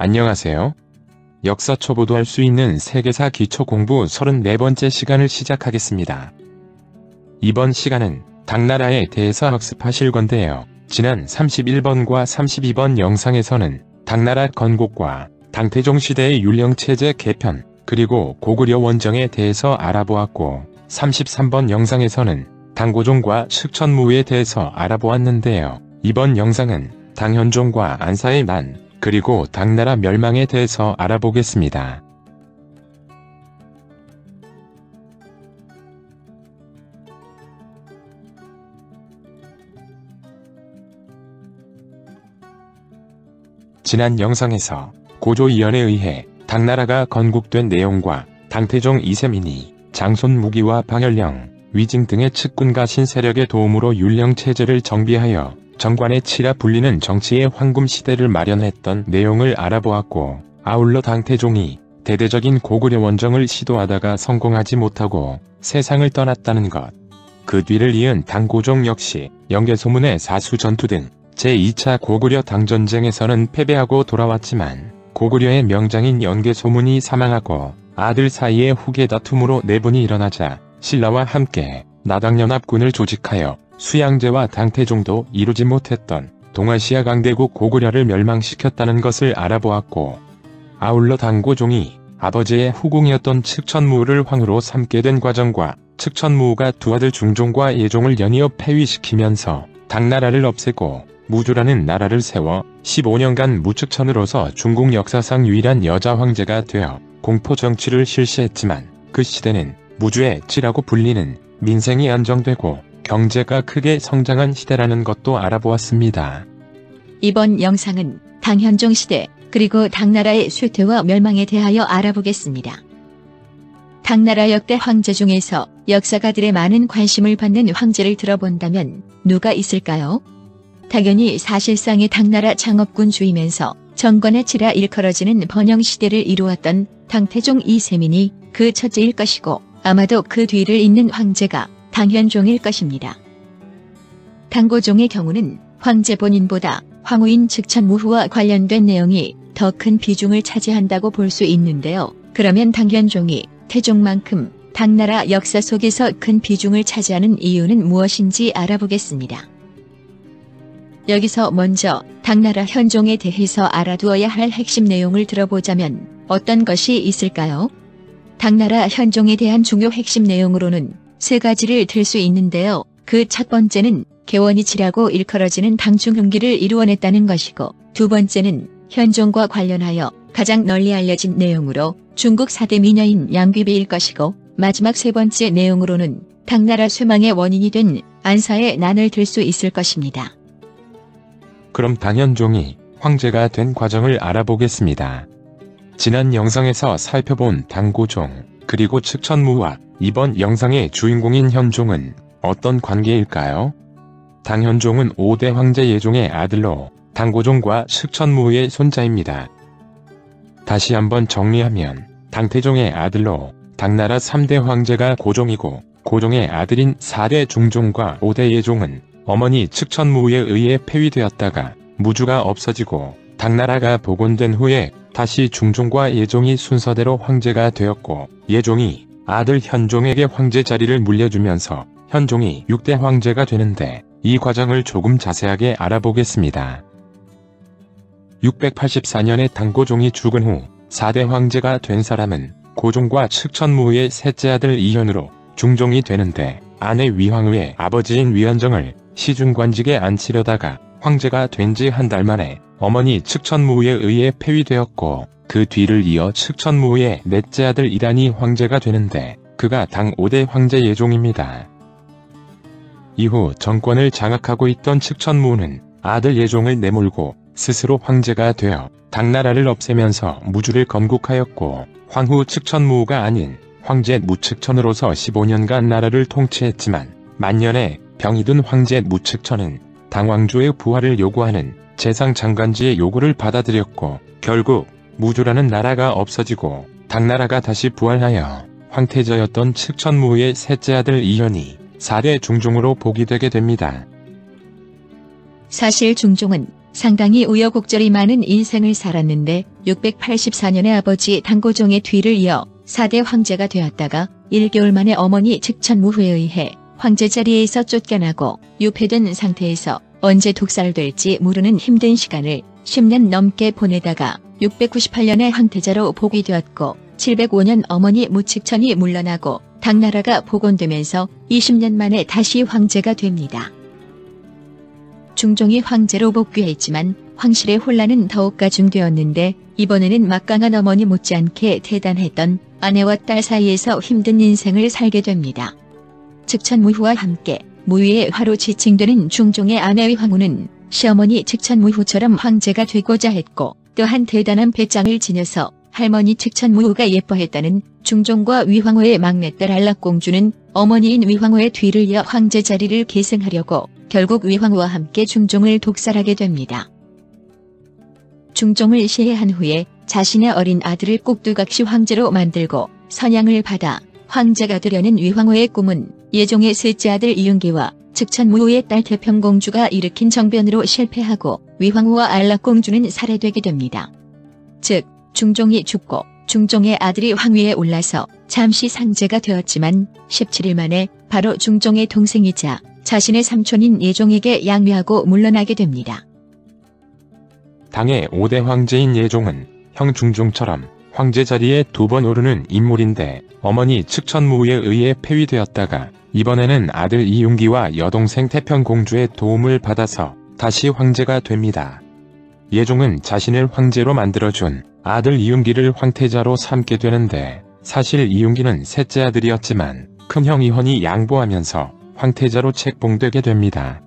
안녕하세요. 역사 초보도 할 수 있는 세계사 기초 공부 34번째 시간을 시작하겠습니다. 이번 시간은 당나라에 대해서 학습하실 건데요. 지난 31번과 32번 영상에서는 당나라 건국과 당태종 시대의 율령체제 개편, 그리고 고구려 원정에 대해서 알아보았고, 33번 영상에서는 당고종과 측천무에 대해서 알아보았는데요. 이번 영상은 당현종과 안사의 난, 그리고 당나라 멸망에 대해서 알아보겠습니다. 지난 영상에서 고조 이연에 의해 당나라가 건국된 내용과 당태종 이세민이 장손 무기와 방열령, 위징 등의 측군과 신세력의 도움으로 율령체제를 정비하여 정관의 치라 불리는 정치의 황금시대를 마련했던 내용을 알아보았고, 아울러 당태종이 대대적인 고구려 원정을 시도하다가 성공하지 못하고 세상을 떠났다는 것, 그 뒤를 이은 당고종 역시 영계소문의 사수전투 등 제2차 고구려 당전쟁에서는 패배하고 돌아왔지만 고구려의 명장인 영계소문이 사망하고 아들 사이의 후계 다툼으로 내분이 일어나자 신라와 함께 나당연합군을 조직하여 수양제와 당태종도 이루지 못했던 동아시아 강대국 고구려를 멸망시켰다는 것을 알아보았고, 아울러 당고종이 아버지의 후궁이었던 측천무를 황후로 삼게 된 과정과 측천무가 두 아들 중종과 예종을 연이어 폐위시키면서 당나라를 없애고 무주라는 나라를 세워 15년간 무측천으로서 중국 역사상 유일한 여자 황제가 되어 공포 정치를 실시했지만, 그 시대는 무주의 치라고 불리는 민생이 안정되고 경제가 크게 성장한 시대라는 것도 알아보았습니다. 이번 영상은 당현종 시대 그리고 당나라의 쇠퇴와 멸망에 대하여 알아보겠습니다. 당나라 역대 황제 중에서 역사가들의 많은 관심을 받는 황제를 들어본다면 누가 있을까요? 당연히 사실상의 당나라 창업군 주이면서 정권의 치라 일컬어지는 번영시대를 이루었던 당태종 이세민이 그 첫째일 것이고, 아마도 그 뒤를 잇는 황제가 당현종일 것입니다. 당고종의 경우는 황제 본인보다 황후인 측천무후와 관련된 내용이 더 큰 비중을 차지한다고 볼 수 있는데요. 그러면 당현종이 태종만큼 당나라 역사 속에서 큰 비중을 차지하는 이유는 무엇인지 알아보겠습니다. 여기서 먼저 당나라 현종에 대해서 알아두어야 할 핵심 내용을 들어보자면 어떤 것이 있을까요? 당나라 현종에 대한 중요 핵심 내용으로는 세 가지를 들 수 있는데요. 그 첫 번째는 개원이치라고 일컬어지는 당중흥기를 이루어냈다는 것이고, 두 번째는 현종과 관련하여 가장 널리 알려진 내용으로 중국 4대 미녀인 양귀비일 것이고, 마지막 세 번째 내용으로는 당나라 쇠망의 원인이 된 안사의 난을 들 수 있을 것입니다. 그럼 당현종이 황제가 된 과정을 알아보겠습니다. 지난 영상에서 살펴본 당고종, 그리고 측천무와 이번 영상의 주인공인 현종은 어떤 관계일까요? 당현종은 5대 황제 예종의 아들로 당고종과 측천무의 손자입니다. 다시 한번 정리하면 당태종의 아들로 당나라 3대 황제가 고종이고, 고종의 아들인 4대 중종과 5대 예종은 어머니 측천무에 의해 폐위되었다가 무주가 없어지고 당나라가 복원된 후에 다시 중종과 예종이 순서대로 황제가 되었고, 예종이 아들 현종에게 황제 자리를 물려주면서 현종이 6대 황제가 되는데, 이 과정을 조금 자세하게 알아보겠습니다. 684년에 당고종이 죽은 후 4대 황제가 된 사람은 고종과 측천무의 셋째 아들 이현으로 중종이 되는데, 아내 위황후의 아버지인 위현정을 시중관직에 앉히려다가 황제가 된 지 한 달 만에 어머니 측천무에 의해 폐위되었고, 그 뒤를 이어 측천무의 넷째 아들 이단이 황제가 되는데, 그가 당 5대 황제 예종입니다. 이후 정권을 장악하고 있던 측천무는 아들 예종을 내몰고 스스로 황제가 되어 당나라를 없애면서 무주를 건국하였고, 황후 측천무가 아닌 황제 무측천으로서 15년간 나라를 통치했지만, 만년에 병이 든 황제 무측천은 당왕조의 부활을 요구하는 재상장관지의 요구를 받아들였고, 결국 무주라는 나라가 없어지고 당나라가 다시 부활하여 황태자였던 측천무의 셋째 아들 이현이 4대 중종으로 복위되게 됩니다. 사실 중종은 상당히 우여곡절이 많은 인생을 살았는데 684년에 아버지 당고종의 뒤를 이어 4대 황제가 되었다가 1개월 만에 어머니 측천무후에 의해 황제 자리에서 쫓겨나고 유폐된 상태에서 언제 독살될지 모르는 힘든 시간을 10년 넘게 보내다가 698년에 황태자로 복위되었고 705년 어머니 무측천이 물러나고 당나라가 복원되면서 20년 만에 다시 황제가 됩니다. 중종이 황제로 복귀했지만 황실의 혼란은 더욱 가중되었는데 이번에는 막강한 어머니 못지않게 대단했던 아내와 딸 사이에서 힘든 인생을 살게 됩니다. 측천무후와 함께 무위의 화로 지칭되는 중종의 아내 위황후는 시어머니 측천무후처럼 황제가 되고자 했고 또한 대단한 배짱을 지녀서 할머니 측천무후가 예뻐했다는 중종과 위황후의 막내딸 안락공주는 어머니인 위황후의 뒤를 이어 황제 자리를 계승하려고 결국 위황후와 함께 중종을 독살하게 됩니다. 중종을 시해한 후에 자신의 어린 아들을 꼭두각시 황제로 만들고 선양을 받아 황제가 되려는 위황후의 꿈은 예종의 셋째 아들 이윤기와 측천무후의 딸 태평공주가 일으킨 정변으로 실패하고 위황후와 안락공주는 살해되게 됩니다. 즉 중종이 죽고 중종의 아들이 황위에 올라서 잠시 상제가 되었지만 17일 만에 바로 중종의 동생이자 자신의 삼촌인 예종에게 양위하고 물러나게 됩니다. 당의 5대 황제인 예종은 형 중종처럼 황제 자리에 2번 오르는 인물인데 어머니 측천무후에 의해 폐위되었다가 이번에는 아들 이윤기와 여동생 태평공주의 도움을 받아서 다시 황제가 됩니다. 예종은 자신을 황제로 만들어준 아들 이윤기를 황태자로 삼게 되는데 사실 이윤기는 셋째 아들이었지만 큰형 이헌이 양보하면서 황태자로 책봉되게 됩니다.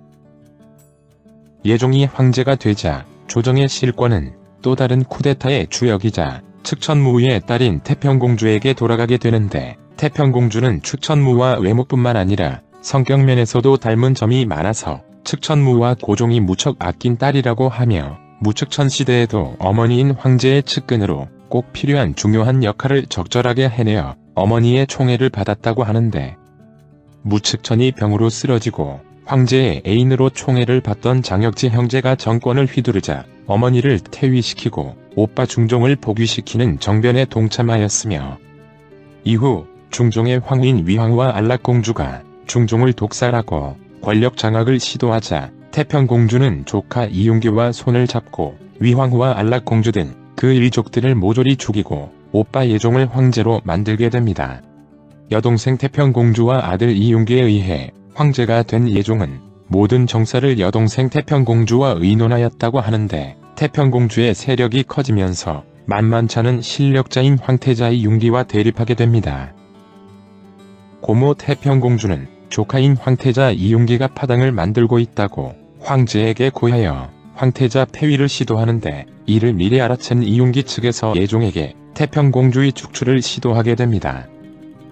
예종이 황제가 되자 조정의 실권은 또 다른 쿠데타의 주역이자 측천무후의 딸인 태평공주에게 돌아가게 되는데 태평공주는 측천무후와 외모뿐만 아니라 성격면에서도 닮은 점이 많아서 측천무후와 고종이 무척 아낀 딸이라고 하며 무측천 시대에도 어머니인 황제의 측근으로 꼭 필요한 중요한 역할을 적절하게 해내어 어머니의 총애를 받았다고 하는데 무측천이 병으로 쓰러지고 황제의 애인으로 총애를 받던 장혁지 형제가 정권을 휘두르자 어머니를 퇴위시키고 오빠 중종을 복위시키는 정변에 동참하였으며 이후 중종의 황후인 위황후와 안락공주가 중종을 독살하고 권력 장악을 시도하자 태평공주는 조카 이윤기와 손을 잡고 위황후와 안락공주 등 그 일족들을 모조리 죽이고 오빠 예종을 황제로 만들게 됩니다. 여동생 태평공주와 아들 이윤기에 의해 황제가 된 예종은 모든 정사를 여동생 태평공주와 의논하였다고 하는데 태평공주의 세력이 커지면서 만만찮은 실력자인 황태자 이윤기와 대립하게 됩니다. 고모 태평공주는 조카인 황태자 이윤기가 파당을 만들고 있다고 황제에게 고하여 황태자 폐위를 시도하는데 이를 미리 알아챈 이윤기 측에서 예종에게 태평공주의 축출을 시도하게 됩니다.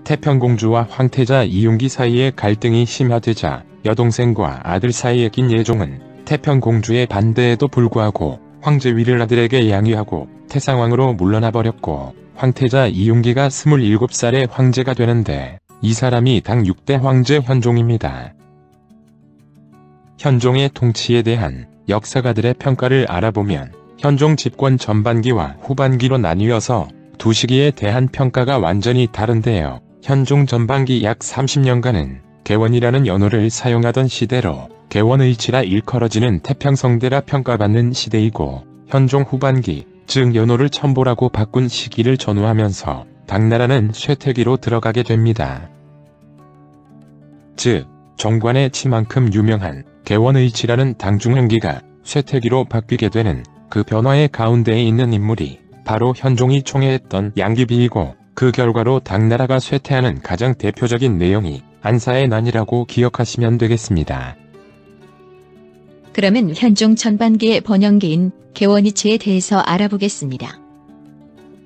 태평공주와 황태자 이윤기 사이에 갈등이 심화되자 여동생과 아들 사이에 낀 예종은 태평공주의 반대에도 불구하고 황제위를 아들에게 양위하고 태상왕으로 물러나버렸고 황태자 이윤기가 27살에 황제가 되는데 이 사람이 당 6대 황제 현종입니다. 현종의 통치에 대한 역사가들의 평가를 알아보면 현종 집권 전반기와 후반기로 나뉘어서 두 시기에 대한 평가가 완전히 다른데요. 현종 전반기 약 30년간은 개원이라는 연호를 사용하던 시대로 개원의치라 일컬어지는 태평성대라 평가받는 시대이고 현종 후반기, 즉 연호를 천보라고 바꾼 시기를 전후하면서 당나라는 쇠퇴기로 들어가게 됩니다. 즉 정관의 치만큼 유명한 개원의치라는 당중흥기가 쇠퇴기로 바뀌게 되는 그 변화의 가운데에 있는 인물이 바로 현종이 총애했던 양귀비이고 그 결과로 당나라가 쇠퇴하는 가장 대표적인 내용이 안사의 난이라고 기억하시면 되겠습니다. 그러면 현종 전반기의 번영기인 개원이치에 대해서 알아보겠습니다.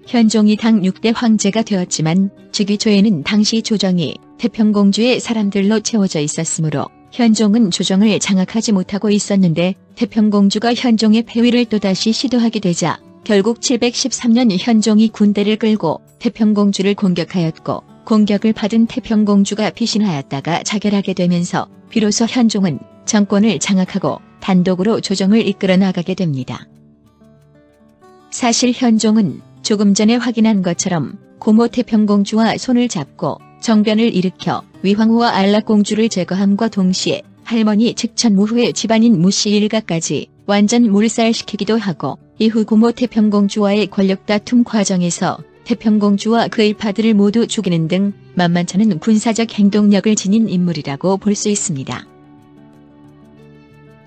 현종이 당 6대 황제가 되었지만 즉위초에는 당시 조정이 태평공주의 사람들로 채워져 있었으므로 현종은 조정을 장악하지 못하고 있었는데 태평공주가 현종의 폐위를 또다시 시도하게 되자 결국 713년 현종이 군대를 끌고 태평공주를 공격하였고 공격을 받은 태평공주가 피신하였다가 자결하게 되면서 비로소 현종은 정권을 장악하고 단독으로 조정을 이끌어 나가게 됩니다. 사실 현종은 조금 전에 확인한 것처럼 고모 태평공주와 손을 잡고 정변을 일으켜 위황후와 안락공주를 제거함과 동시에 할머니 측천무후의 집안인 무씨 일가까지 완전 몰살시키기도 하고, 이후 고모 태평공주와의 권력 다툼 과정에서 태평공주와 그 일파들을 모두 죽이는 등 만만찮은 군사적 행동력을 지닌 인물이라고 볼 수 있습니다.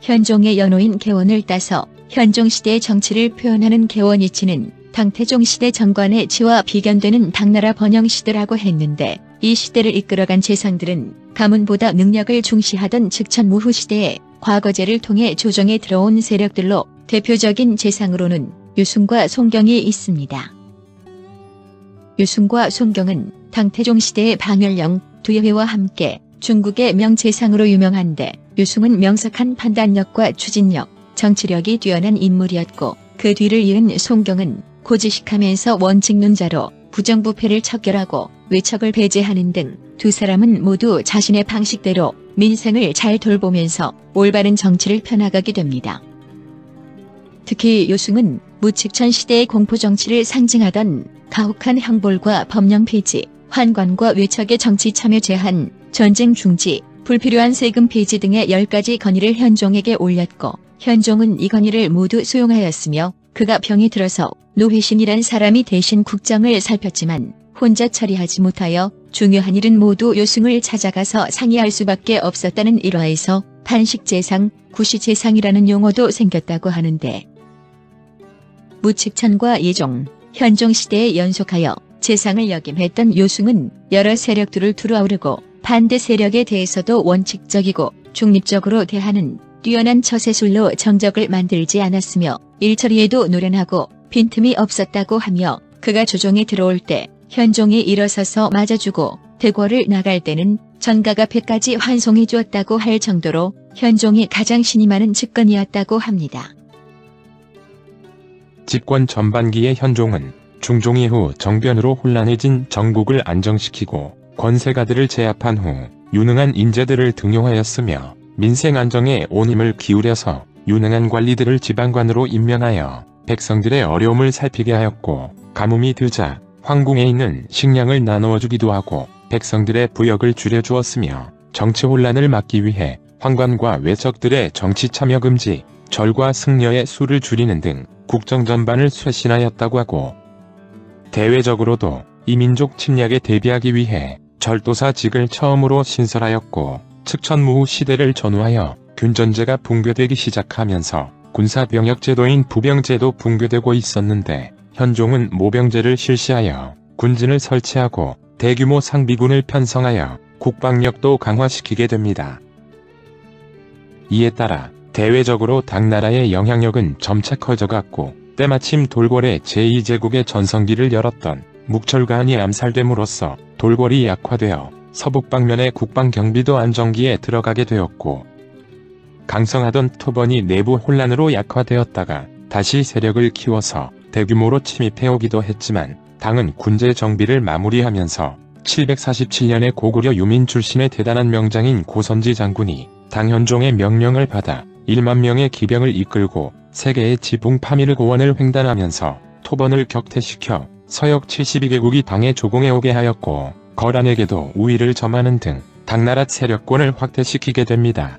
현종의 연호인 개원을 따서 현종시대의 정치를 표현하는 개원이치는 당태종 시대 정관의 치와 비견되는 당나라 번영시대라고 했는데, 이 시대를 이끌어간 재상들은 가문보다 능력을 중시하던 측천무후 시대에 과거제를 통해 조정에 들어온 세력들로 대표적인 재상으로는 유순과 송경이 있습니다. 유순과 송경은 당태종 시대의 방열령, 두여회와 함께 중국의 명재상으로 유명한데, 유순은 명석한 판단력과 추진력, 정치력이 뛰어난 인물이었고, 그 뒤를 이은 송경은 고지식하면서 원칙론자로 부정부패를 척결하고 외척을 배제하는 등 두 사람은 모두 자신의 방식대로 민생을 잘 돌보면서 올바른 정치를 펴나가게 됩니다. 특히 유승은 무측천 시대의 공포정치를 상징하던 가혹한 형벌과 법령 폐지, 환관과 외척의 정치 참여 제한, 전쟁 중지, 불필요한 세금 폐지 등의 10가지 건의를 현종에게 올렸고, 현종은 이 건의를 모두 수용하였으며, 그가 병이 들어서 노회신이란 사람이 대신 국정을 살폈지만 혼자 처리하지 못하여 중요한 일은 모두 유승을 찾아가서 상의할 수밖에 없었다는 일화에서 판식재상, 구시재상이라는 용어도 생겼다고 하는데, 무측천과 예종, 현종 시대에 연속하여 재상을 역임했던 유승은 여러 세력들을 두루아우르고 반대 세력에 대해서도 원칙적이고 중립적으로 대하는 뛰어난 처세술로 정적을 만들지 않았으며, 일처리에도 노련하고 빈틈이 없었다고 하며, 그가 조정에 들어올 때 현종이 일어서서 맞아주고 대궐을 나갈 때는 전가가 패까지 환송해 주었다고 할 정도로 현종이 가장 신이 많은 측근이었다고 합니다. 집권 전반기의 현종은 중종 이후 정변으로 혼란해진 정국을 안정시키고 권세가들을 제압한 후 유능한 인재들을 등용하였으며, 민생 안정에 온 힘을 기울여서 유능한 관리들을 지방관으로 임명하여 백성들의 어려움을 살피게 하였고, 가뭄이 드자 황궁에 있는 식량을 나누어 주기도 하고 백성들의 부역을 줄여주었으며, 정치 혼란을 막기 위해 황관과 외척들의 정치 참여 금지, 절과 승려의 수를 줄이는 등 국정 전반을 쇄신하였다고 하고, 대외적으로도 이민족 침략에 대비하기 위해 절도사직을 처음으로 신설하였고, 측천무후 시대를 전후하여 균전제가 붕괴되기 시작하면서 군사병역제도인 부병제도 붕괴되고 있었는데, 현종은 모병제를 실시하여 군진을 설치하고 대규모 상비군을 편성하여 국방력도 강화시키게 됩니다. 이에 따라 대외적으로 당나라의 영향력은 점차 커져갔고, 때마침 돌궐의 제2제국의 전성기를 열었던 묵철간이 암살됨으로써 돌궐이 약화되어 서북 방면의 국방경비도 안정기에 들어가게 되었고, 강성하던 토번이 내부 혼란으로 약화되었다가 다시 세력을 키워서 대규모로 침입해오기도 했지만, 당은 군제 정비를 마무리하면서 747년에 고구려 유민 출신의 대단한 명장인 고선지 장군이 당현종의 명령을 받아 1만 명의 기병을 이끌고 세계의 지붕 파밀 고원을 횡단하면서 토번을 격퇴시켜 서역 72개국이 당에 조공해오게 하였고, 거란에게도 우위를 점하는 등 당나라 세력권을 확대시키게 됩니다.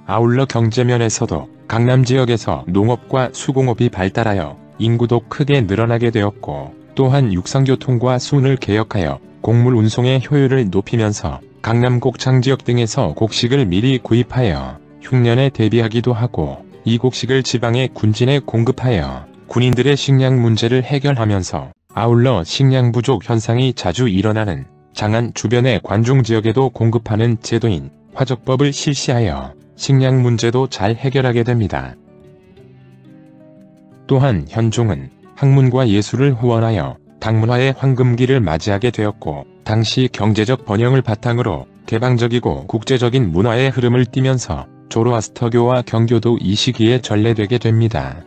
아울러 경제면에서도 강남 지역에서 농업과 수공업이 발달하여 인구도 크게 늘어나게 되었고, 또한 육상교통과 순을 개혁하여 곡물 운송의 효율을 높이면서 강남 곡창 지역 등에서 곡식을 미리 구입하여 흉년에 대비하기도 하고, 이 곡식을 지방의 군진에 공급하여 군인들의 식량 문제를 해결하면서, 아울러 식량 부족 현상이 자주 일어나는 장안 주변의 관중 지역에도 공급하는 제도인 화적법을 실시하여 식량 문제도 잘 해결하게 됩니다. 또한 현종은 학문과 예술을 후원하여 당문화의 황금기를 맞이하게 되었고, 당시 경제적 번영을 바탕으로 개방적이고 국제적인 문화의 흐름을 띠면서 조로아스터교와 경교도 이 시기에 전래되게 됩니다.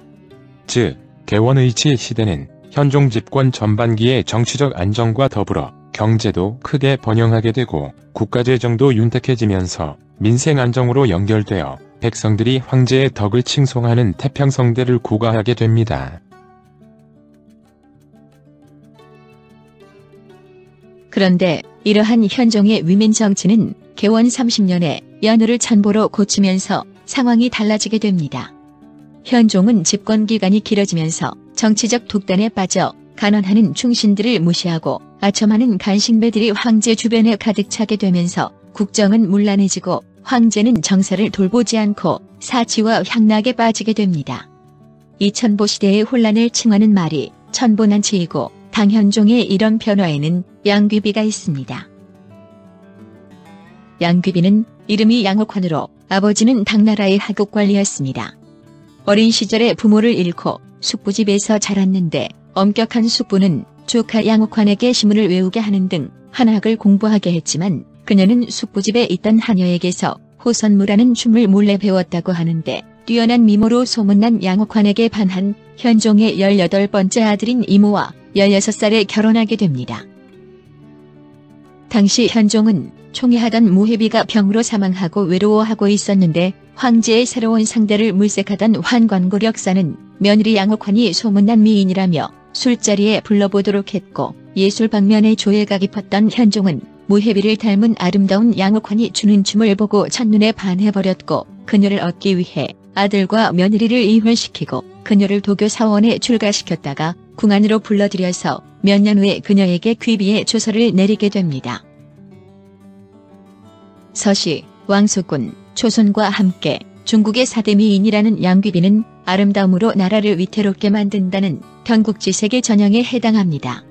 즉, 개원의치 시대는 현종 집권 전반기의 정치적 안정과 더불어 경제도 크게 번영하게 되고 국가재정도 윤택해지면서 민생 안정으로 연결되어 백성들이 황제의 덕을 칭송하는 태평성대를 구가하게 됩니다. 그런데 이러한 현종의 위민 정치는 개원 30년에 연호를 천보로 고치면서 상황이 달라지게 됩니다. 현종은 집권 기간이 길어지면서 정치적 독단에 빠져 간언하는 충신들을 무시하고 아첨하는 간신배들이 황제 주변에 가득 차게 되면서 국정은 문란해지고 황제는 정사를 돌보지 않고 사치와 향락에 빠지게 됩니다. 이 천보 시대의 혼란을 칭하는 말이 천보난치이고 당현종의 이런 변화에는 양귀비가 있습니다. 양귀비는 이름이 양옥환으로 아버지는 당나라의 하국관리였습니다. 어린 시절에 부모를 잃고 숙부집에서 자랐는데 엄격한 숙부는 조카 양옥환에게 시문을 외우게 하는 등 한학을 공부하게 했지만 그녀는 숙부집에 있던 하녀에게서 호선무라는 춤을 몰래 배웠다고 하는데 뛰어난 미모로 소문난 양옥환에게 반한 현종의 18번째 아들인 이모와 16살에 결혼하게 됩니다. 당시 현종은 총애하던 무해비가 병으로 사망하고 외로워하고 있었는데 황제의 새로운 상대를 물색하던 환관고력사는 며느리 양옥환이 소문난 미인이라며 술자리에 불러보도록 했고 예술 방면에 조예가 깊었던 현종은 무해비를 닮은 아름다운 양옥환이 추는 춤을 보고 첫눈에 반해버렸고 그녀를 얻기 위해 아들과 며느리를 이혼시키고 그녀를 도교 사원에 출가시켰다가 궁안으로 불러들여서 몇 년 후에 그녀에게 귀비의 조서를 내리게 됩니다. 서시, 왕소군, 조선과 함께 중국의 4대 미인이라는 양귀비는 아름다움으로 나라를 위태롭게 만든다는 경국지색의 전형에 해당합니다.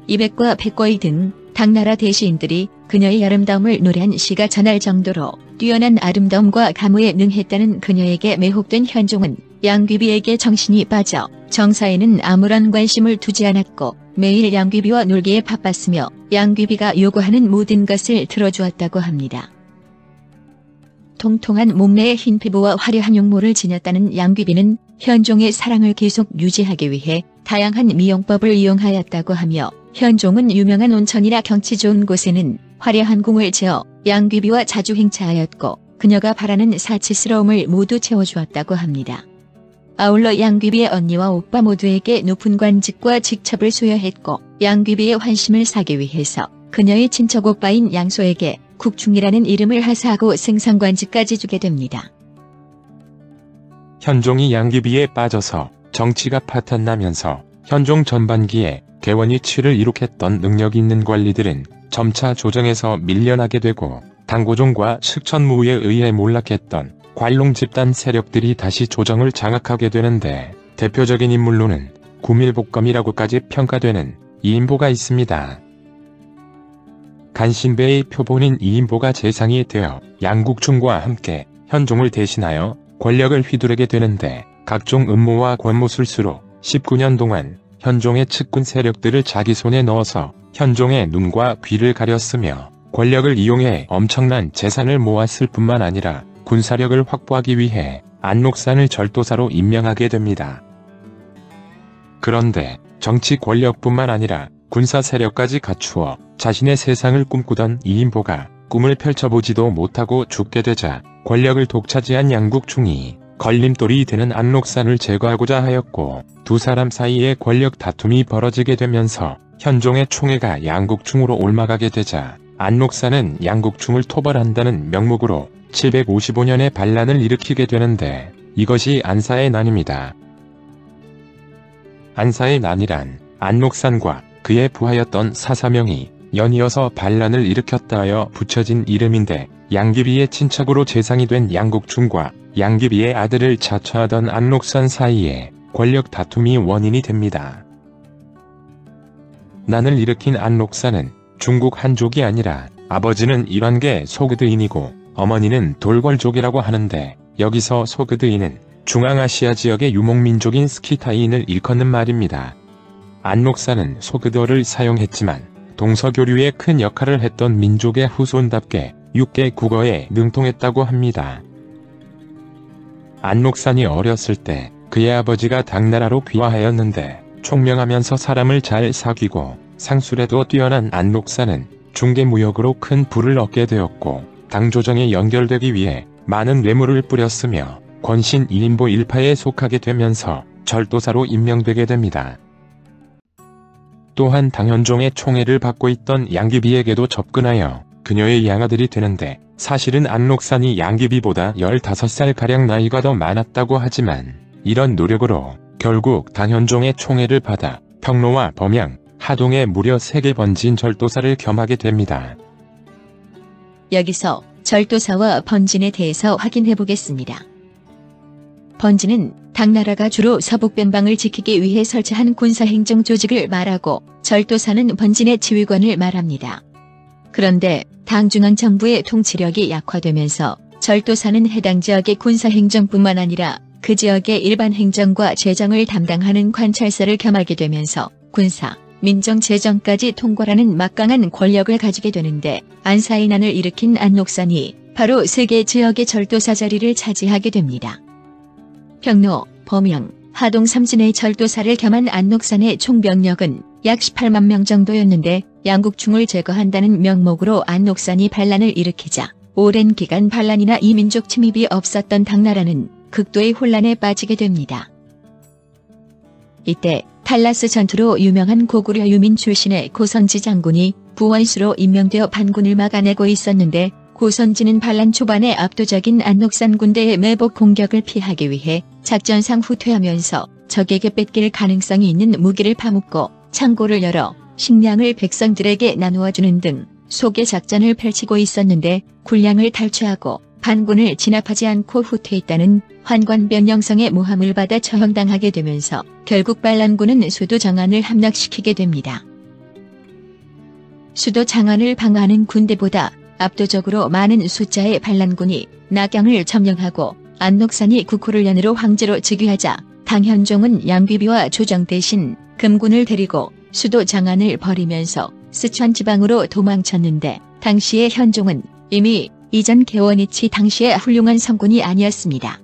이백과 백거이 등 당나라 대시인들이 그녀의 아름다움을 노래한 시가 전할 정도로 뛰어난 아름다움과 가무에 능했다는 그녀에게 매혹된 현종은 양귀비에게 정신이 빠져 정사에는 아무런 관심을 두지 않았고 매일 양귀비와 놀기에 바빴으며 양귀비가 요구하는 모든 것을 들어주었다고 합니다. 통통한 몸매의 흰 피부와 화려한 용모를 지녔다는 양귀비는 현종의 사랑을 계속 유지하기 위해 다양한 미용법을 이용하였다고 하며 현종은 유명한 온천이나 경치 좋은 곳에는 화려한 궁을 지어 양귀비와 자주 행차하였고 그녀가 바라는 사치스러움을 모두 채워주었다고 합니다. 아울러 양귀비의 언니와 오빠 모두에게 높은 관직과 직첩을 수여했고 양귀비의 환심을 사기 위해서 그녀의 친척 오빠인 양소에게 국충이라는 이름을 하사하고 승상관직까지 주게 됩니다. 현종이 양귀비에 빠져서 정치가 파탄나면서 현종 전반기에 개원이 치를 이룩했던 능력 있는 관리들은 점차 조정에서 밀려나게 되고 당고종과 식천무에 의해 몰락했던 관롱 집단 세력들이 다시 조정을 장악하게 되는데 대표적인 인물로는 구밀복검이라고까지 평가되는 이인보가 있습니다. 간신배의 표본인 이인보가 재상이 되어 양국충과 함께 현종을 대신하여 권력을 휘두르게 되는데 각종 음모와 권모술수로 19년 동안 현종의 측군 세력들을 자기 손에 넣어서 현종의 눈과 귀를 가렸으며 권력을 이용해 엄청난 재산을 모았을 뿐만 아니라 군사력을 확보하기 위해 안록산을 절도사로 임명하게 됩니다. 그런데 정치 권력뿐만 아니라 군사 세력까지 갖추어 자신의 세상을 꿈꾸던 이인보가 꿈을 펼쳐보지도 못하고 죽게 되자 권력을 독차지한 양국충이 걸림돌이 되는 안록산을 제거하고자 하였고 두 사람 사이에 권력 다툼이 벌어지게 되면서 현종의 총애가 양국충으로 옮아가게 되자 안록산은 양국충을 토벌한다는 명목으로 755년에 반란을 일으키게 되는데 이것이 안사의 난입니다. 안사의 난이란 안록산과 그의 부하였던 사사명이 연이어서 반란을 일으켰다 하여 붙여진 이름인데 양귀비의 친척으로 재상이 된 양국충과 양귀비의 아들을 자처하던 안록산 사이에 권력 다툼이 원인이 됩니다. 난을 일으킨 안록산은 중국 한족이 아니라 아버지는 일환계 소그드인이고 어머니는 돌궐족이라고 하는데 여기서 소그드인은 중앙아시아 지역의 유목민족인 스키타이인을 일컫는 말입니다. 안록산은 소그드어를 사용했지만 동서교류에 큰 역할을 했던 민족의 후손답게 6개 국어에 능통했다고 합니다. 안록산이 어렸을 때 그의 아버지가 당나라로 귀화하였는데 총명하면서 사람을 잘 사귀고 상술에도 뛰어난 안록산은 중개무역으로 큰 부를 얻게 되었고 당조정에 연결되기 위해 많은 뇌물을 뿌렸으며 권신 1인보 1파에 속하게 되면서 절도사로 임명되게 됩니다. 또한 당현종의 총애를 받고 있던 양귀비에게도 접근하여 그녀의 양아들이 되는데, 사실은 안록산이 양귀비보다 15살가량 나이가 더 많았다고 하지만 이런 노력으로 결국 당현종의 총애를 받아 평로와 범양, 하동에 무려 3개 번진 절도사를 겸하게 됩니다. 여기서 절도사와 번진에 대해서 확인해 보겠습니다. 번진은 당나라가 주로 서북변방을 지키기 위해 설치한 군사행정 조직을 말하고, 절도사는 번진의 지휘관을 말합니다. 그런데 당중앙 정부의 통치력이 약화되면서 절도사는 해당 지역의 군사행정뿐만 아니라 그 지역의 일반 행정과 재정을 담당하는 관찰사를 겸하게 되면서 군사, 민정재정까지 통괄하는 막강한 권력을 가지게 되는데, 안사이난을 일으킨 안록산이 바로 3개 지역의 절도사 자리를 차지하게 됩니다. 평로, 범양, 하동 3진의 절도사를 겸한 안록산의 총병력은 약 18만 명 정도였는데, 양국충을 제거한다는 명목으로 안록산이 반란을 일으키자 오랜 기간 반란이나 이민족 침입이 없었던 당나라는 극도의 혼란에 빠지게 됩니다. 이때 탈라스 전투로 유명한 고구려 유민 출신의 고선지 장군이 부원수로 임명되어 반군을 막아내고 있었는데, 고선지는 반란 초반에 압도적인 안록산 군대의 매복 공격을 피하기 위해 작전상 후퇴하면서 적에게 뺏길 가능성이 있는 무기를 파묻고 창고를 열어 식량을 백성들에게 나누어주는 등 소개 작전을 펼치고 있었는데, 군량을 탈취하고 반군을 진압하지 않고 후퇴했다는 환관변영성의 모함을 받아 처형당하게 되면서 결국 반란군은 수도 장안을 함락시키게 됩니다. 수도 장안을 방어하는 군대보다 압도적으로 많은 숫자의 반란군이 낙양을 점령하고 안록산이 국호를 연으로 황제로 즉위하자 당현종은 양귀비와 조정 대신 금군을 데리고 수도 장안을 버리면서 스촨 지방으로 도망쳤는데, 당시의 현종은 이미 이전 개원이치 당시의 훌륭한 성군이 아니었습니다.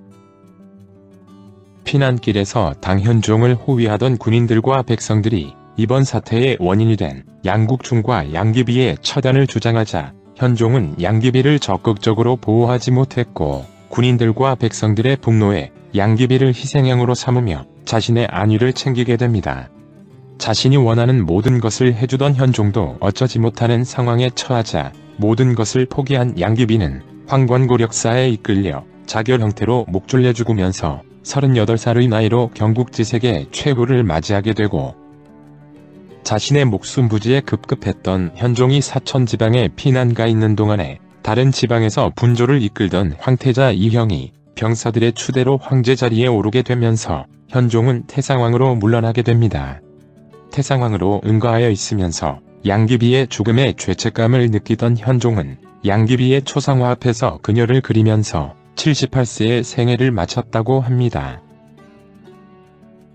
피난길에서 당현종을 호위하던 군인들과 백성들이 이번 사태의 원인이 된 양국충과 양귀비의 처단을 주장하자 현종은 양귀비를 적극적으로 보호하지 못했고, 군인들과 백성들의 분노에 양귀비를 희생양으로 삼으며 자신의 안위를 챙기게 됩니다. 자신이 원하는 모든 것을 해주던 현종도 어쩌지 못하는 상황에 처하자 모든 것을 포기한 양귀비는 황권고력사에 이끌려 자결 형태로 목줄려 죽으면서 38살의 나이로 경국지색의 최후를 맞이하게 되고, 자신의 목숨 부지에 급급했던 현종이 사천 지방에 피난가 있는 동안에 다른 지방에서 분조를 이끌던 황태자 이형이 병사들의 추대로 황제 자리에 오르게 되면서 현종은 태상왕으로 물러나게 됩니다. 태상왕으로 응가하여 있으면서 양귀비의 죽음에 죄책감을 느끼던 현종은 양귀비의 초상화 앞에서 그녀를 그리면서 78세의 생애를 마쳤다고 합니다.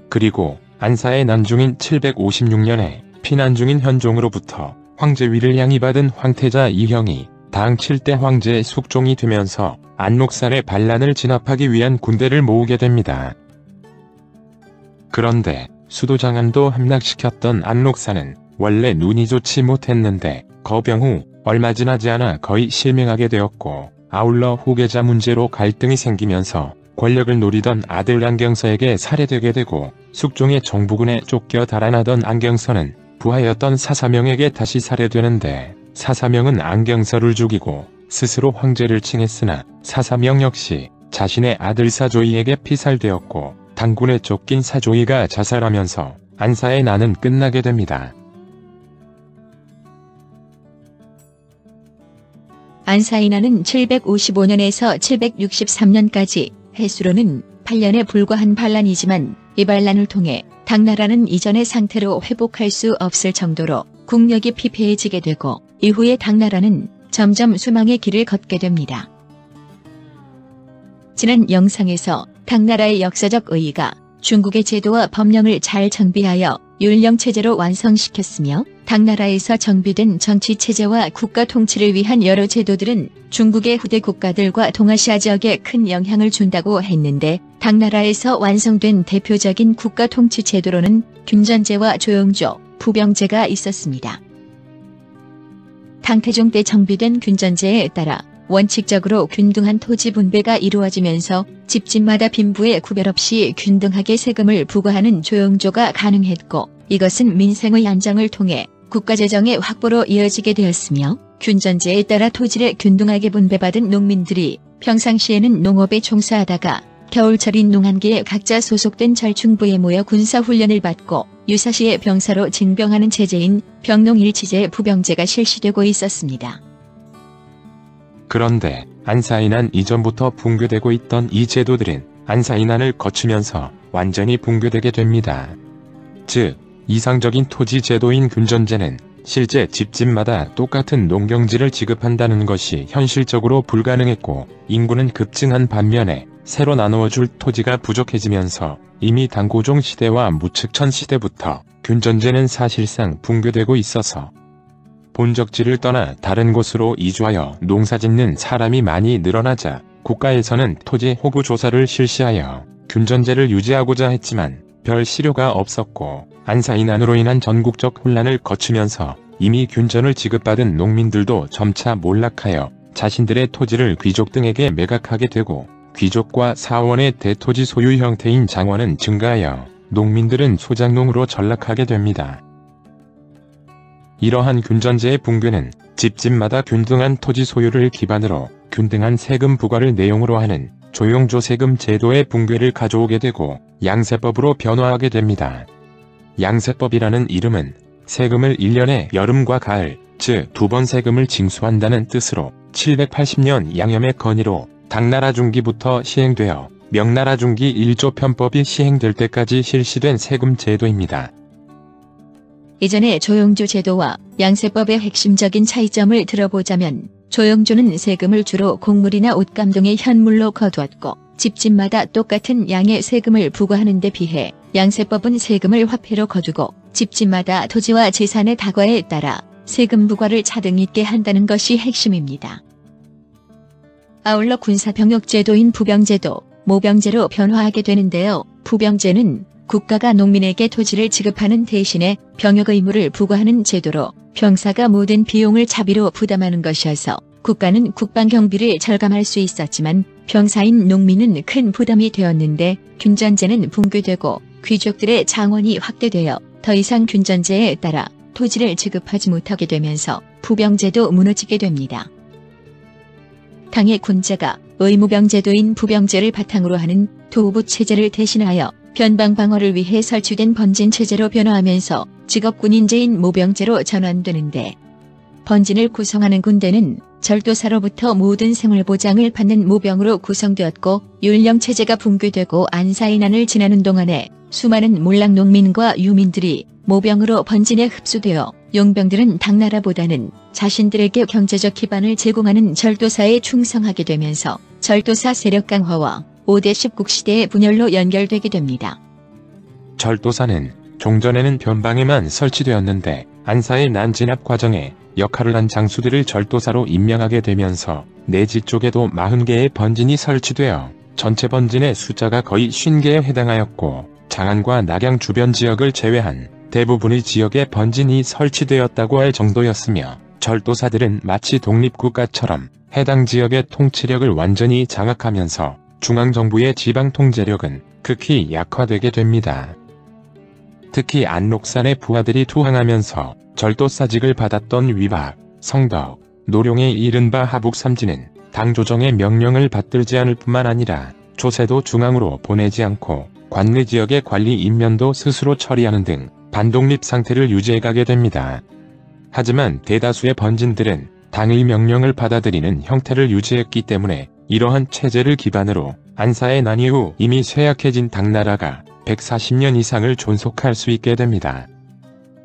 그리고 안사의 난중인 756년에 피난 중인 현종으로부터 황제위를 양이받은 황태자 이형이 당 7대 황제의 숙종이 되면서 안록산의 반란을 진압하기 위한 군대를 모으게 됩니다. 그런데 수도장안도 함락시켰던 안록산은 원래 눈이 좋지 못했는데 거병 후 얼마 지나지 않아 거의 실명하게 되었고, 아울러 후계자 문제로 갈등이 생기면서 권력을 노리던 아들 안경서에게 살해되게 되고, 숙종의 정부군에 쫓겨 달아나던 안경서는 부하였던 사사명에게 다시 살해되는데, 사사명은 안경서를 죽이고 스스로 황제를 칭했으나 사사명 역시 자신의 아들 사조이에게 피살되었고, 당군에 쫓긴 사조이가 자살하면서 안사의 난은 끝나게 됩니다. 안사의 난은 755년에서 763년까지 해수로는 8년에 불과한 반란이지만, 이 반란을 통해 당나라는 이전의 상태로 회복할 수 없을 정도로 국력이 피폐해지게 되고, 이후에 당나라는 점점 수망의 길을 걷게 됩니다. 지난 영상에서 당나라의 역사적 의의가 중국의 제도와 법령을 잘 정비하여 율령체제로 완성시켰으며, 당나라에서 정비된 정치체제와 국가 통치를 위한 여러 제도들은 중국의 후대 국가들과 동아시아 지역에 큰 영향을 준다고 했는데, 당나라에서 완성된 대표적인 국가 통치 제도로는 균전제와 조용조, 부병제가 있었습니다. 당태종 때 정비된 균전제에 따라 원칙적으로 균등한 토지 분배가 이루어지면서 집집마다 빈부에 구별 없이 균등하게 세금을 부과하는 조용조가 가능했고, 이것은 민생의 안정을 통해 국가재정의 확보로 이어지게 되었으며, 균전제에 따라 토지를 균등하게 분배받은 농민들이 평상시에는 농업에 종사하다가 겨울철인 농한기에 각자 소속된 절충부에 모여 군사훈련을 받고 유사시에 병사로 징병하는 체제인 병농일치제 부병제가 실시되고 있었습니다. 그런데 안사이난 이전부터 붕괴되고 있던 이 제도들은 안사이난을 거치면서 완전히 붕괴되게 됩니다. 즉, 이상적인 토지 제도인 균전제는 실제 집집마다 똑같은 농경지를 지급한다는 것이 현실적으로 불가능했고, 인구는 급증한 반면에 새로 나누어줄 토지가 부족해지면서 이미 당고종 시대와 무측천 시대부터 균전제는 사실상 붕괴되고 있어서 본적지를 떠나 다른 곳으로 이주하여 농사짓는 사람이 많이 늘어나자 국가에서는 토지 호구 조사를 실시하여 균전제를 유지하고자 했지만 별 실효가 없었고, 안사이난으로 인한 전국적 혼란을 거치면서 이미 균전을 지급받은 농민들도 점차 몰락하여 자신들의 토지를 귀족 등에게 매각하게 되고, 귀족과 사원의 대토지 소유 형태인 장원은 증가하여 농민들은 소작농으로 전락하게 됩니다. 이러한 균전제의 붕괴는 집집마다 균등한 토지 소유를 기반으로 균등한 세금 부과를 내용으로 하는 조용조 세금 제도의 붕괴를 가져오게 되고 양세법으로 변화하게 됩니다. 양세법이라는 이름은 세금을 1년에 여름과 가을, 즉 2번 세금을 징수한다는 뜻으로 780년 양염의 건의로 당나라 중기부터 시행되어 명나라 중기 1조 편법이 시행될 때까지 실시된 세금 제도입니다. 이전의 조용조 제도와 양세법의 핵심적인 차이점을 들어보자면, 조용조는 세금을 주로 곡물이나 옷감 등의 현물로 거두었고 집집마다 똑같은 양의 세금을 부과하는 데 비해 양세법은 세금을 화폐로 거두고 집집마다 토지와 재산의 다과에 따라 세금 부과를 차등 있게 한다는 것이 핵심입니다. 아울러 군사병역제도인 부병제도, 모병제로 변화하게 되는데요. 부병제는 국가가 농민에게 토지를 지급하는 대신에 병역 의무를 부과하는 제도로 병사가 모든 비용을 자비로 부담하는 것이어서 국가는 국방 경비를 절감할 수 있었지만 병사인 농민은 큰 부담이 되었는데, 균전제는 붕괴되고 귀족들의 장원이 확대되어 더 이상 균전제에 따라 토지를 지급하지 못하게 되면서 부병제도 무너지게 됩니다. 당의 군자가 의무병제도인 부병제를 바탕으로 하는 도부체제를 대신하여 변방 방어를 위해 설치된 번진체제로 변화하면서 직업군인제인 모병제로 전환되는데, 번진을 구성하는 군대는 절도사로부터 모든 생활보장을 받는 모병으로 구성되었고, 율령체제가 붕괴되고 안사이난을 지나는 동안에 수많은 몰락농민과 유민들이 모병으로 번진에 흡수되어 용병들은 당나라보다는 자신들에게 경제적 기반을 제공하는 절도사에 충성하게 되면서 절도사 세력 강화와 5대 10국 시대의 분열로 연결되게 됩니다. 절도사는 종전에는 변방에만 설치되었는데 안사의 난진압 과정에 역할을 한 장수들을 절도사로 임명하게 되면서 내지 쪽에도 40개의 번진이 설치되어 전체 번진의 숫자가 거의 50개에 해당하였고, 장안과 낙양 주변 지역을 제외한 대부분의 지역에 번진이 설치되었다고 할 정도였으며, 절도사들은 마치 독립국가처럼 해당 지역의 통치력을 완전히 장악하면서 중앙정부의 지방 통제력은 극히 약화되게 됩니다. 특히 안록산의 부하들이 투항하면서 절도사직을 받았던 위박, 성덕, 노룡의 이른바 하북삼지는 당조정의 명령을 받들지 않을 뿐만 아니라 조세도 중앙으로 보내지 않고 관내 지역의 관리 임면도 스스로 처리하는 등 반독립 상태를 유지해가게 됩니다. 하지만 대다수의 번진들은 당의 명령을 받아들이는 형태를 유지했기 때문에 이러한 체제를 기반으로 안사의 난 이후 이미 쇠약해진 당나라가 140년 이상을 존속할 수 있게 됩니다.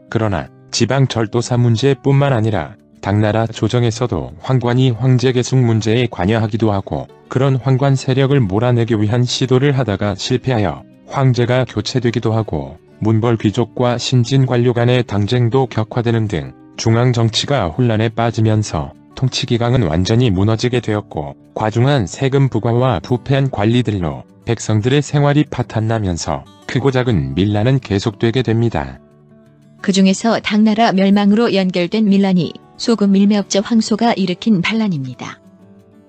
그러나 지방 절도사 문제뿐만 아니라 당나라 조정에서도 황관이 황제 계승 문제에 관여하기도 하고, 그런 황관 세력을 몰아내기 위한 시도를 하다가 실패하여 황제가 교체되기도 하고, 문벌 귀족과 신진 관료 간의 당쟁도 격화되는 등 중앙 정치가 혼란에 빠지면서 통치기강은 완전히 무너지게 되었고, 과중한 세금 부과와 부패한 관리들로 백성들의 생활이 파탄나면서 크고 작은 밀란은 계속되게 됩니다. 그 중에서 당나라 멸망으로 연결된 밀란이 소금 밀매업자 황소가 일으킨 반란입니다.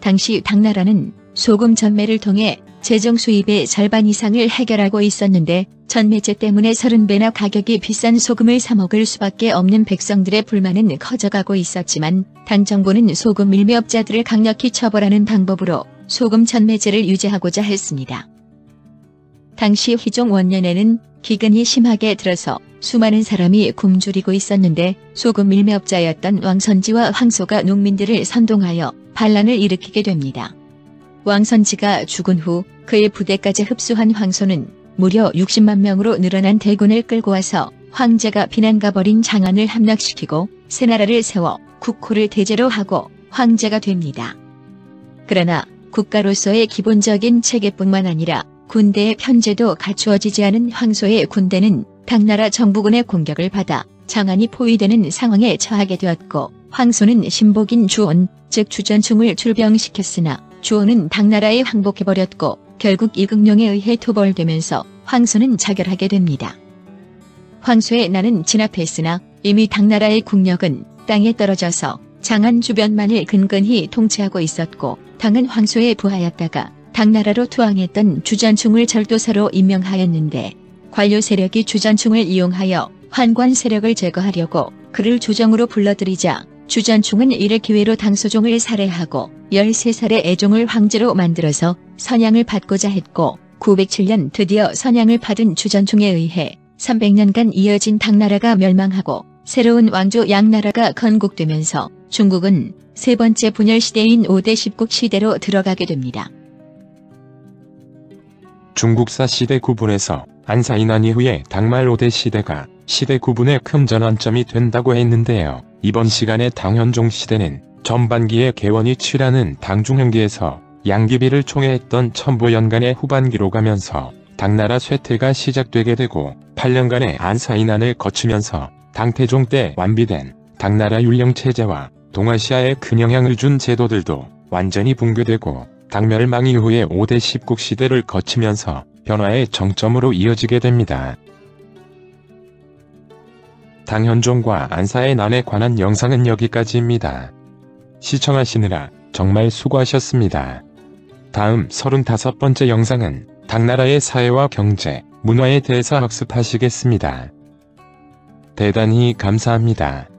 당시 당나라는 소금 전매를 통해 재정 수입의 절반 이상을 해결하고 있었는데 전매제 때문에 30배나 가격이 비싼 소금을 사 먹을 수밖에 없는 백성들의 불만은 커져가고 있었지만 당 정부는 소금 밀매업자들을 강력히 처벌하는 방법으로 소금 전매제를 유지하고자 했습니다. 당시 희종 원년에는 기근이 심하게 들어서 수많은 사람이 굶주리고 있었는데 소금 밀매업자였던 왕선지와 황소가 농민들을 선동하여 반란을 일으키게 됩니다. 왕선지가 죽은 후 그의 부대까지 흡수한 황소는 무려 60만 명으로 늘어난 대군을 끌고 와서 황제가 비난가 버린 장안을 함락시키고 새 나라를 세워 국호를 대제로 하고 황제가 됩니다. 그러나 국가로서의 기본적인 체계뿐만 아니라 군대의 편제도 갖추어지지 않은 황소의 군대는 당나라 정부군의 공격을 받아 장안이 포위되는 상황에 처하게 되었고 황소는 신복인 주온, 즉 주전충을 출병시켰으나 주온은 당나라에 항복해버렸고 결국 이극룡에 의해 토벌되면서 황소는 자결하게 됩니다. 황소의 난은 진압했으나 이미 당나라의 국력은 땅에 떨어져서 장안 주변만을 근근히 통치하고 있었고 당은 황소에 부하였다가 당나라로 투항했던 주전충을 절도사로 임명하였는데 관료 세력이 주전충을 이용하여 환관 세력을 제거하려고 그를 조정으로 불러들이자 주전충은 이를 기회로 당소종을 살해하고 13살의 애종을 황제로 만들어서 선양을 받고자 했고 907년 드디어 선양을 받은 주전충에 의해 300년간 이어진 당나라가 멸망하고 새로운 왕조 양나라가 건국되면서 중국은 세 번째 분열 시대인 5대 10국 시대로 들어가게 됩니다. 중국사 시대 구분에서 안사이난 이후에 당말 5대 시대가 시대 구분의 큰 전환점이 된다고 했는데요. 이번 시간의 당현종 시대는 전반기에 개원이 치라는 당중형기에서 양귀비를 총애했던 천보연간의 후반기로 가면서 당나라 쇠퇴가 시작되게 되고 8년간의 안사이난을 거치면서 당태종 때 완비된 당나라 율령체제와 동아시아에 큰 영향을 준 제도들도 완전히 붕괴되고 당멸망 이후에 5대 10국 시대를 거치면서 변화의 정점으로 이어지게 됩니다. 당현종과 안사의 난에 관한 영상은 여기까지입니다. 시청하시느라 정말 수고하셨습니다. 다음 35번째 영상은 당나라의 사회와 경제, 문화에 대해서 학습하시겠습니다. 대단히 감사합니다.